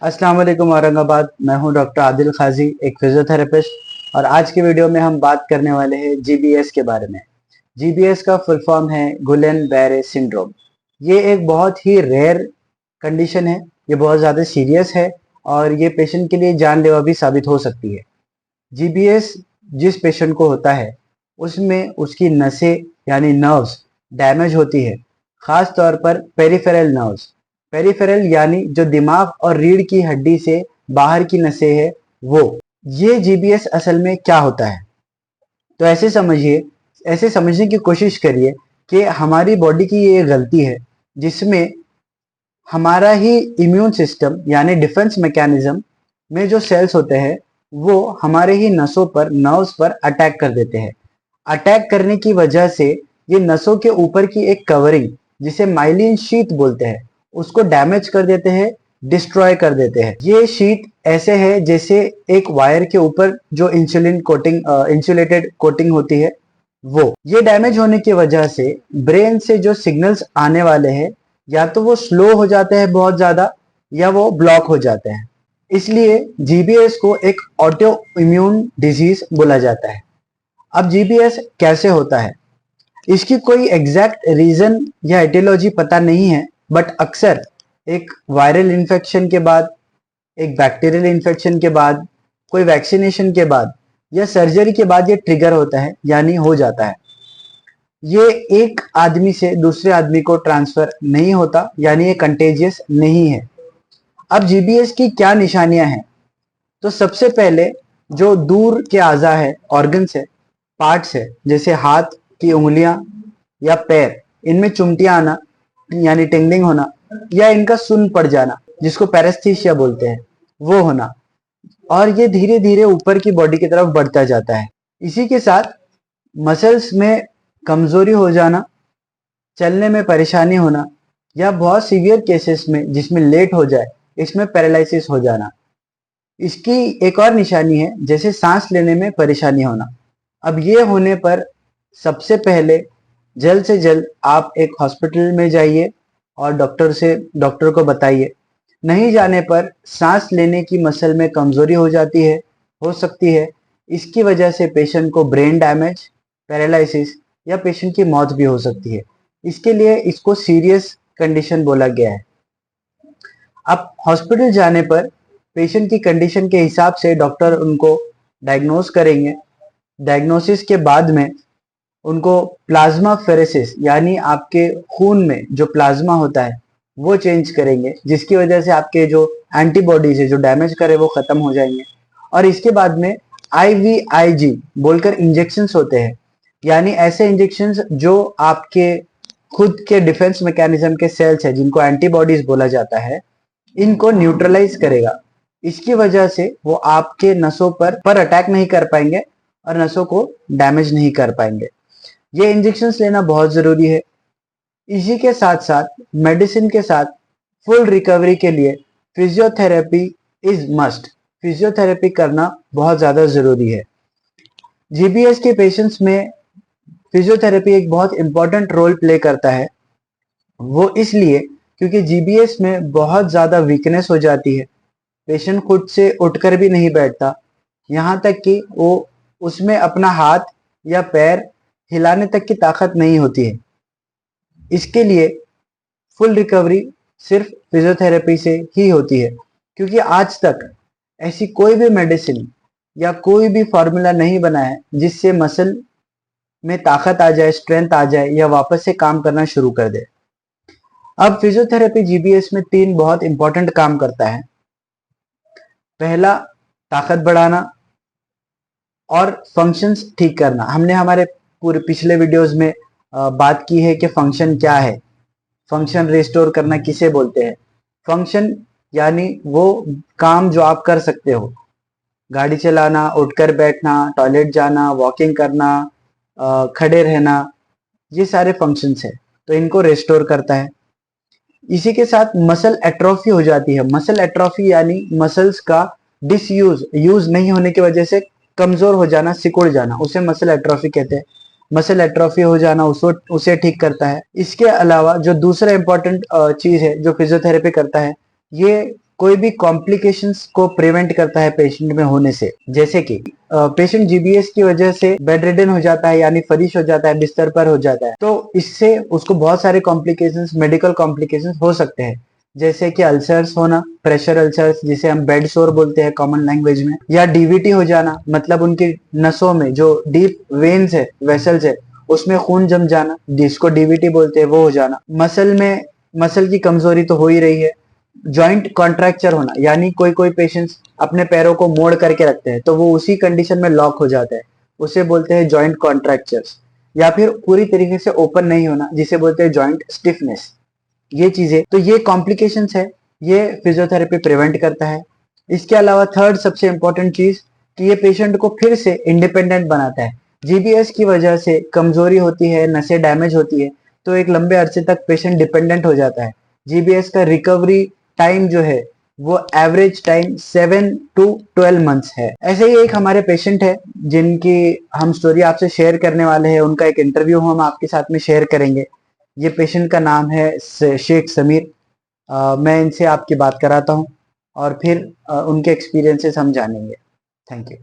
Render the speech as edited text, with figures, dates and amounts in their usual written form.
अस्सलाम वालेकुम औरंगाबाद। मैं हूं डॉक्टर आदिल खाजी, एक फिजियोथेरेपिस्ट। और आज के वीडियो में हम बात करने वाले हैं जीबीएस के बारे में। जीबीएस का फुल फॉर्म है गुलेन बैरे सिंड्रोम। ये एक बहुत ही रेयर कंडीशन है। ये बहुत ज़्यादा सीरियस है और ये पेशेंट के लिए जानलेवा भी साबित हो सकती है। जीबीएस जिस पेशेंट को होता है उसमें उसकी नसें यानी नर्व्स डैमेज होती है, खास तौर पर पेरिफेरल नर्व्स। पेरिफेरल यानी जो दिमाग और रीढ़ की हड्डी से बाहर की नसें है वो। ये जीबीएस असल में क्या होता है, तो ऐसे समझने की कोशिश करिए कि हमारी बॉडी की ये गलती है जिसमें हमारा ही इम्यून सिस्टम यानी डिफेंस मैकेनिज्म में जो सेल्स होते हैं वो हमारे ही नसों पर, नर्व्स पर अटैक कर देते हैं। अटैक करने की वजह से ये नसों के ऊपर की एक कवरिंग जिसे माइलिन शीथ बोलते हैं उसको डैमेज कर देते हैं, डिस्ट्रॉय कर देते हैं। ये शीट ऐसे है जैसे एक वायर के ऊपर जो इंसुलेटेड कोटिंग होती है वो। ये डैमेज होने की वजह से ब्रेन से जो सिग्नल्स आने वाले हैं या तो वो स्लो हो जाते हैं बहुत ज्यादा या वो ब्लॉक हो जाते हैं। इसलिए जीबीएस को एक ऑटो इम्यून डिजीज बोला जाता है। अब जीबीएस कैसे होता है, इसकी कोई एग्जैक्ट रीजन या एटियोलॉजी पता नहीं है, बट अक्सर एक वायरल इन्फेक्शन के बाद, एक बैक्टीरियल इन्फेक्शन के बाद, कोई वैक्सीनेशन के बाद या सर्जरी के बाद ये ट्रिगर होता है यानी हो जाता है। ये एक आदमी से दूसरे आदमी को ट्रांसफर नहीं होता यानी ये कंटेजियस नहीं है। अब जीबीएस की क्या निशानियां हैं, तो सबसे पहले जो दूर के आज़ा है, ऑर्गन्स है, पार्ट्स है, जैसे हाथ की उंगलियां या पैर, इनमें चुमटियां आना यानी टिंगलिंग होना या इनका सुन्न पड़ जाना जिसको पैरेस्थीसिया बोलते हैं वो होना, और ये धीरे धीरे ऊपर की बॉडी की तरफ बढ़ता जाता है। इसी के साथ मसल्स में कमजोरी हो जाना, चलने में परेशानी होना या बहुत सीवियर केसेस में जिसमें लेट हो जाए इसमें पैरालिसिस हो जाना। इसकी एक और निशानी है जैसे सांस लेने में परेशानी होना। अब ये होने पर सबसे पहले जल्द से जल्द आप एक हॉस्पिटल में जाइए और डॉक्टर को बताइए। नहीं जाने पर सांस लेने की मसल में कमजोरी हो सकती है। इसकी वजह से पेशेंट को ब्रेन डैमेज, पैरालिसिस या पेशेंट की मौत भी हो सकती है। इसके लिए इसको सीरियस कंडीशन बोला गया है। अब हॉस्पिटल जाने पर पेशेंट की कंडीशन के हिसाब से डॉक्टर उनको डायग्नोस करेंगे। डायग्नोसिस के बाद में उनको प्लाज्मा फेरेसिस यानी आपके खून में जो प्लाज्मा होता है वो चेंज करेंगे, जिसकी वजह से आपके जो एंटीबॉडीज है जो डैमेज करे वो खत्म हो जाएंगे। और इसके बाद में IVIG बोलकर इंजेक्शंस होते हैं, यानी ऐसे इंजेक्शंस जो आपके खुद के डिफेंस मैकेनिज्म के सेल्स है जिनको एंटीबॉडीज बोला जाता है, इनको न्यूट्रलाइज करेगा। इसकी वजह से वो आपके नसों पर अटैक नहीं कर पाएंगे और नसों को डैमेज नहीं कर पाएंगे। ये इंजेक्शंस लेना बहुत जरूरी है। इसी के साथ साथ मेडिसिन के साथ फुल रिकवरी के लिए फिजियोथेरेपी इज मस्ट। फिजियोथेरेपी करना बहुत ज्यादा जरूरी है। जीबीएस के पेशेंट्स में फिजियोथेरेपी एक बहुत इंपॉर्टेंट रोल प्ले करता है। वो इसलिए क्योंकि जीबीएस में बहुत ज्यादा वीकनेस हो जाती है। पेशेंट खुद से उठकर भी नहीं बैठता, यहाँ तक कि वो उसमें अपना हाथ या पैर हिलाने तक की ताकत नहीं होती है। इसके लिए फुल रिकवरी सिर्फ फिजियोथेरेपी से ही होती है, क्योंकि आज तक ऐसी कोई भी मेडिसिन या कोई भी फॉर्मूला नहीं बना है जिससे मसल में ताकत आ जाए, स्ट्रेंथ आ जाए या वापस से काम करना शुरू कर दे। अब फिजियोथेरेपी जीबीएस में 3 बहुत इंपॉर्टेंट काम करता है। पहला, ताकत बढ़ाना और फंक्शंस ठीक करना। हमने हमारे पूरे पिछले वीडियोस में बात की है कि फंक्शन क्या है, फंक्शन रिस्टोर करना किसे बोलते हैं। फंक्शन यानी वो काम जो आप कर सकते हो, गाड़ी चलाना, उठकर बैठना, टॉयलेट जाना, वॉकिंग करना, खड़े रहना, ये सारे फंक्शंस है, तो इनको रिस्टोर करता है। इसी के साथ मसल एट्रोफी हो जाती है। मसल एट्रोफी यानी मसल्स का यूज नहीं होने की वजह से कमजोर हो जाना, सिकुड़ जाना, उसे मसल एट्रोफी कहते हैं। मसल एट्रोफी हो जाना उसे ठीक करता है। इसके अलावा जो दूसरा इंपॉर्टेंट चीज है जो फिजियोथेरेपी करता है, ये कोई भी कॉम्प्लिकेशंस को प्रिवेंट करता है पेशेंट में होने से। जैसे कि पेशेंट जीबीएस की वजह से बेड रिडन हो जाता है, यानी फरिश हो जाता है, बिस्तर पर हो जाता है, तो इससे उसको बहुत सारे कॉम्प्लिकेशंस, मेडिकल कॉम्प्लिकेशंस हो सकते हैं। जैसे कि अल्सर्स होना, प्रेशर अल्सर्स जिसे हम बेड सोर बोलते हैं कॉमन लैंग्वेज में, या डीवीटी हो जाना, मतलब उनकी नसों में जो डीप वेन्स है, वेसल्स है, उसमें खून जम जाना, जिसको डीवीटी बोलते हैं, वो हो जाना। मसल की कमजोरी तो हो ही रही है। जॉइंट कॉन्ट्रैक्चर होना, यानी कोई कोई पेशेंट्स अपने पैरों को मोड़ करके रखते हैं तो वो उसी कंडीशन में लॉक हो जाता है, उसे बोलते हैं जॉइंट कॉन्ट्रैक्चर्स। या फिर पूरी तरीके से ओपन नहीं होना, जिसे बोलते हैं जॉइंट स्टिफनेस। ये चीजें, तो ये कॉम्प्लिकेशंस है, ये फिजियोथेरेपी प्रिवेंट करता है। इसके अलावा थर्ड सबसे इंपॉर्टेंट चीज कि ये पेशेंट को फिर से इंडिपेंडेंट बनाता है। जीबीएस की वजह से कमजोरी होती है, नसें डैमेज होती है, तो एक लंबे अरसे तक पेशेंट डिपेंडेंट हो जाता है। जीबीएस का रिकवरी टाइम जो है वो एवरेज टाइम 7 to 12 months है। ऐसे ही एक हमारे पेशेंट है जिनकी हम स्टोरी आपसे शेयर करने वाले हैं, उनका एक इंटरव्यू हम आपके साथ में शेयर करेंगे। ये पेशेंट का नाम है शेख समीर। मैं इनसे आपकी बात कराता हूँ और फिर उनके एक्सपीरियंसेस हम जानेंगे। Thank you.